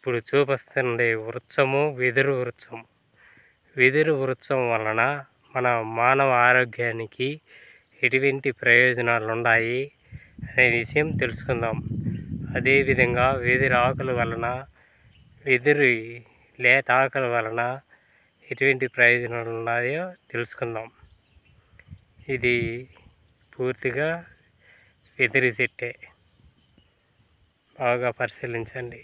ఇప్పుడు చూపిస్తుంది వృక్షము వెదురు వృక్షం. వెదురు వృక్షం వలన మన మానవ ఆరోగ్యానికి ఎటువంటి ప్రయోజనాలు ఉన్నాయి అనే విషయం తెలుసుకుందాం. అదేవిధంగా వెదురు ఆకుల వలన, వెదురు లేత ఆకుల వలన ఎటువంటి ప్రయోజనాలు ఉన్నాయో తెలుసుకుందాం. ఇది పూర్తిగా వెదురు చెట్టే, బాగా పరిశీలించండి.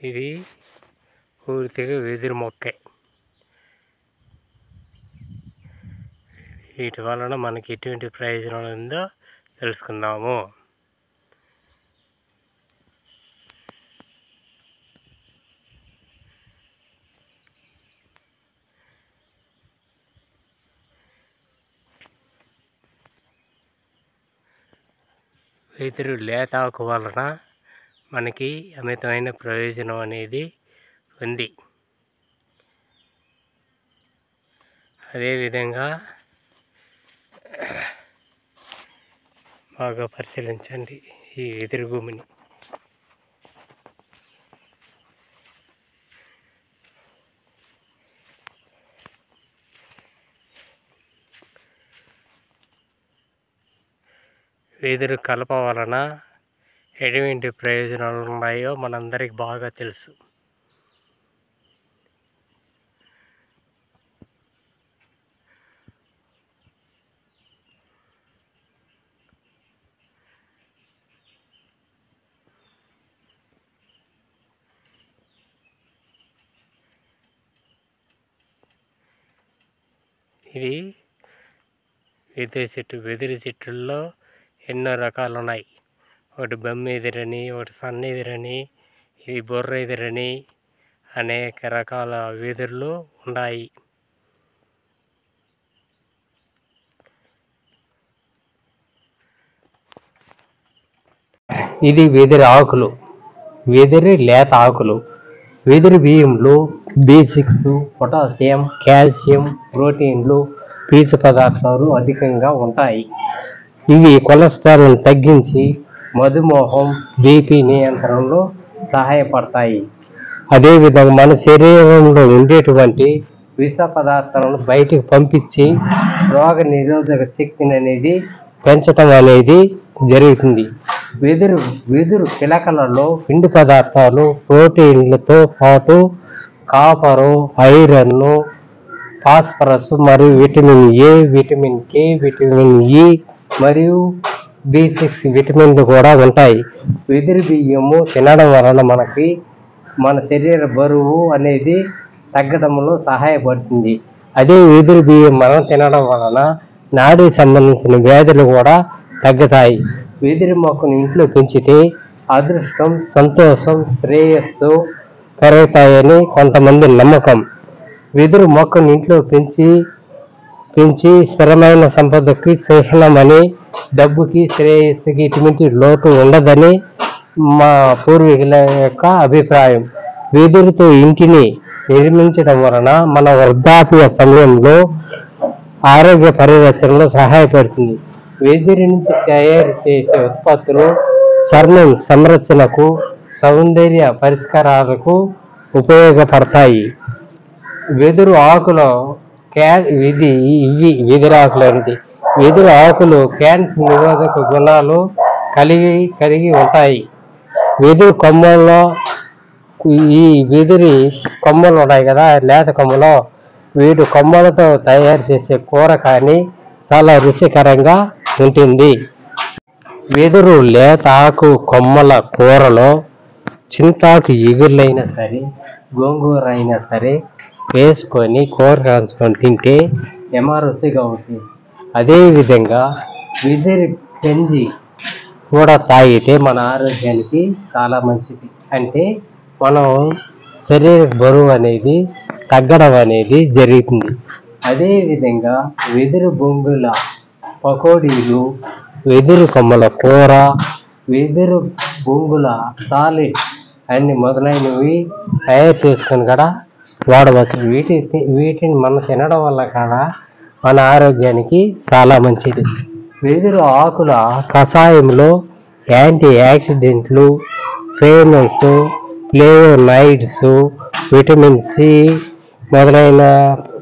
ఇది పూర్తిగా వెదురు మొక్కే. వీటి వలన మనకి ఎటువంటి ప్రయోజనాలు ఉందో తెలుసుకుందాము. వెదురు లేత ఆకు వలన మనకి అమితమైన ప్రయోజనం అనేది ఉంది. అదేవిధంగా బాగా పరిశీలించండి ఈ వెదురు భూమిని. వెదురు కలప వలన ఎటువంటి ప్రయోజనాలు ఉన్నాయో మనందరికి బాగా తెలుసు. ఇది వెదురు చెట్టుల్లో ఎన్నో రకాలు ఉన్నాయి. ఒకటి బొమ్మ ఎదురని, ఒకటి సన్న ఎదురని, ఇది బొర్ర ఎదురని అనేక రకాల వెదురులు ఉన్నాయి. ఇది వెదురు ఆకులు, వెదురు లేత ఆకులు. వెదురు బియ్యంలో B6, పొటాషియం, కాల్షియం, ప్రోటీన్లు, పీచు పదార్థాలు అధికంగా ఉంటాయి. ఇవి కొలెస్ట్రాల్ను తగ్గించి మధుమేహం, బీపీ నియంత్రణలో సహాయపడతాయి. అదేవిధంగా మన శరీరంలో ఉండేటువంటి విష పదార్థాలను బయటికి పంపించి రోగ నిరోధక శక్తిని అనేది పెంచడం అనేది జరుగుతుంది. వెదురు పిలకలలో పిండి పదార్థాలు, ప్రోటీన్లతో పాటు కాపరు, ఐరన్, ఫాస్ఫరస్ మరియు vitamin A, vitamin K, vitamin E మరియు B6 విటమిన్లు కూడా ఉంటాయి. వెదురు బియ్యము తినడం వలన మనకి మన శరీర బరువు అనేది తగ్గడంలో సహాయపడుతుంది. అదే వెదురు బియ్యం మనం తినడం వలన నాడీకి సంబంధించిన వ్యాధులు కూడా తగ్గుతాయి. వెదురు మొక్కను ఇంట్లో పెంచితే అదృష్టం, సంతోషం, శ్రేయస్సు పెరుగుతాయని కొంతమంది నమ్మకం. వెదురు మొక్కను ఇంట్లో పెంచి స్థిరమైన సంపదకి చిహ్నమని, డబ్బుకి, శ్రేయస్సుకి ఎటువంటి లోటు ఉండదని మా పూర్వీకుల యొక్క అభిప్రాయం. వెదురుతో ఇంటిని నిర్మించడం వలన మన వృద్ధాప్య సమయంలో ఆరోగ్య పరిరక్షణలో సహాయపడుతుంది. వెదురు నుంచి తయారు చేసే ఉత్పత్తులు చర్మం సంరక్షణకు, సౌందర్య పరిష్కారాలకు ఉపయోగపడతాయి. వెదురు ఆకులో వెదురు ఆకులు అనేది వెదురు ఆకులు క్యాన్సర్ నిరోధక గుణాలు కలిగి ఉంటాయి. వెదురు కొమ్మల్లో ఈ వెదురి కొమ్మలు ఉన్నాయి కదా, లేత కొమ్మలో, వీటి కొమ్మలతో తయారు చేసే కూర కానీ చాలా రుచికరంగా ఉంటుంది. వెదురు లేత ఆకు కొమ్మల కూరలో చింతాకు ఎగురులైనా సరే, గోంగూర అయినా సరే వేసుకొని కూర కాల్చుకొని తింటే ఏమో రుచిగా ఉంటుంది. అదేవిధంగా వెదురు గంజి కూడా తాగితే మన ఆరోగ్యానికి చాలా మంచిది. అంటే మనం శరీర బరువు అనేది తగ్గడం అనేది జరుగుతుంది. అదేవిధంగా వెదురు బొంగుల పకోడీలు, వెదురు కొమ్మల కూర, వెదురు బొంగుల సాలిడ్ అన్ని మొదలైనవి తయారు చేసుకొని కూడా వాడవచ్చు. వీటిని మనం తినడం వల్ల కూడా మన ఆరోగ్యానికి చాలా మంచిది. వెదురు ఆకుల కషాయంలో యాంటీ ఆక్సిడెంట్లు, ఫేమస్, ఫ్లేవోనైడ్స్, విటమిన్ సి మొదలైన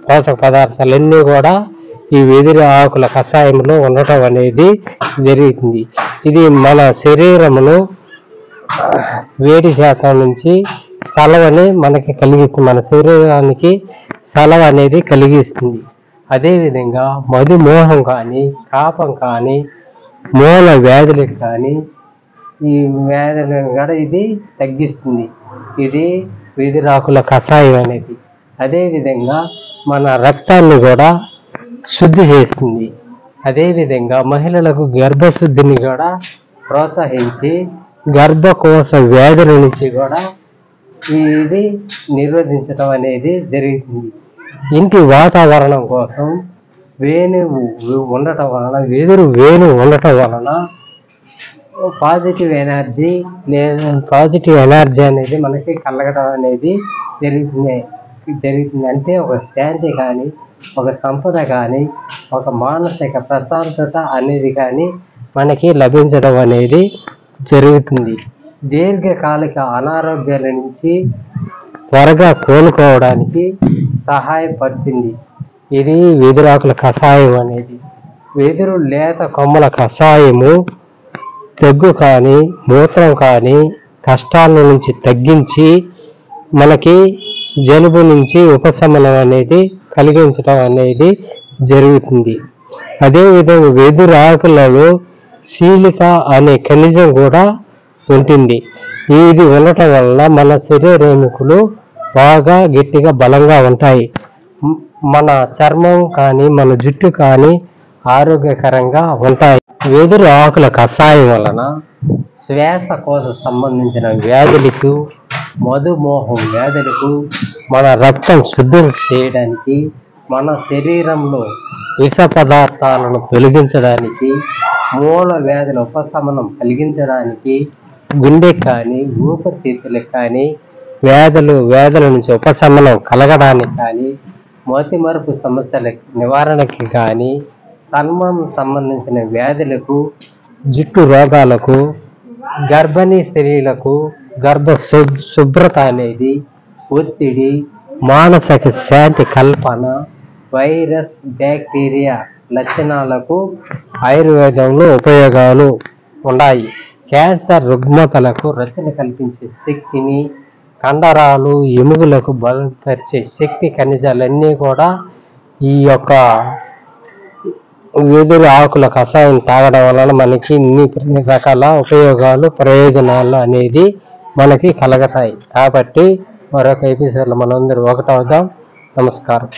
పోషక పదార్థాలన్నీ కూడా ఈ వెదురు ఆకుల కషాయంలో ఉండటం అనేది జరుగుతుంది. ఇది మన శరీరమును వేడి శాతం నుంచి చలవని మనకి కలిగిస్తుంది, మన శరీరానికి చలవ అనేది కలిగిస్తుంది. అదేవిధంగా మధుమేహం కానీ, కాపం కానీ, మూల వ్యాధులకు కానీ ఈ వ్యాధులను కూడా ఇది తగ్గిస్తుంది, ఇది వెదురాకుల కషాయం అనేది. అదేవిధంగా మన రక్తాన్ని కూడా శుద్ధి చేస్తుంది. అదేవిధంగా మహిళలకు గర్భశుద్ధిని కూడా ప్రోత్సహించి గర్భకోశ వ్యాధుల నుంచి కూడా ఇది నిరోధించడం అనేది జరుగుతుంది. ఇంటి వాతావరణం కోసం వేణువు ఉండటం వలన, వెదురు వేణువు ఉండటం వలన పాజిటివ్ ఎనర్జీ అనేది మనకి కలగడం అనేది జరుగుతుంది. అంటే ఒక శాంతి కానీ, ఒక సంపద కానీ, ఒక మానసిక ప్రశాంతత అనేది కానీ మనకి లభించడం అనేది జరుగుతుంది. దీర్ఘకాలిక అనారోగ్యాల నుంచి త్వరగా కోలుకోవడానికి సహాయపడుతుంది ఇది వెదురాకుల కషాయం అనేది. వెదురు లేత కొమ్మల కషాయము దగ్గు కానీ, మూత్రం కానీ కష్టాల నుంచి తగ్గించి మనకి జలుబు నుంచి ఉపశమనం అనేది కలిగించడం అనేది జరుగుతుంది. అదేవిధంగా వెదురు ఆకులలో సీలిక అనే ఖనిజం కూడా ఉంటుంది. ఇది ఉండటం వల్ల మన శరీర ఎముకలు బాగా గట్టిగా బలంగా ఉంటాయి. మన చర్మం కానీ, మన జుట్టు కానీ ఆరోగ్యకరంగా ఉంటాయి. వెదురు ఆకుల కషాయం వలన శ్వాసకోశ సంబంధించిన వ్యాధులకు, మధుమేహం వ్యాధులకు, మన రక్తం శుద్ధి చేయడానికి, మన శరీరంలో విష పదార్థాలను తొలగించడానికి, మూల వ్యాధుల ఉపశమనం కలిగించడానికి, గుండెకి కానీ, ఊపిరితిత్తులకు కానీ వ్యాధుల నుంచి ఉపశమనం కలగడానికి కానీ, మతిమరుపు సమస్యల నివారణకి కానీ, చర్మం సంబంధించిన వ్యాధులకు, జుట్టు రోగాలకు, గర్భిణీ స్త్రీలకు గర్భ శుభ్రత అనేది, ఒత్తిడి, మానసిక శాంతి కల్పన, వైరస్ బ్యాక్టీరియా లక్షణాలకు ఆయుర్వేదంలో ఉపయోగాలు ఉన్నాయి. క్యాన్సర్ రుగ్మతలకు రచన కల్పించే శక్తిని, కండరాలు ఎముకలకు బలపరిచే శక్తి ఖనిజాలన్నీ కూడా ఈ యొక్క వెదురు ఆకుల కషాయం తాగడం వలన మనకి ఇన్ని రకాల ఉపయోగాలు, ప్రయోజనాలు అనేది మనకి కలుగుతాయి. కాబట్టి మరొక ఎపిసోడ్లో మనందరూ ఒకటవుదాం. నమస్కారం.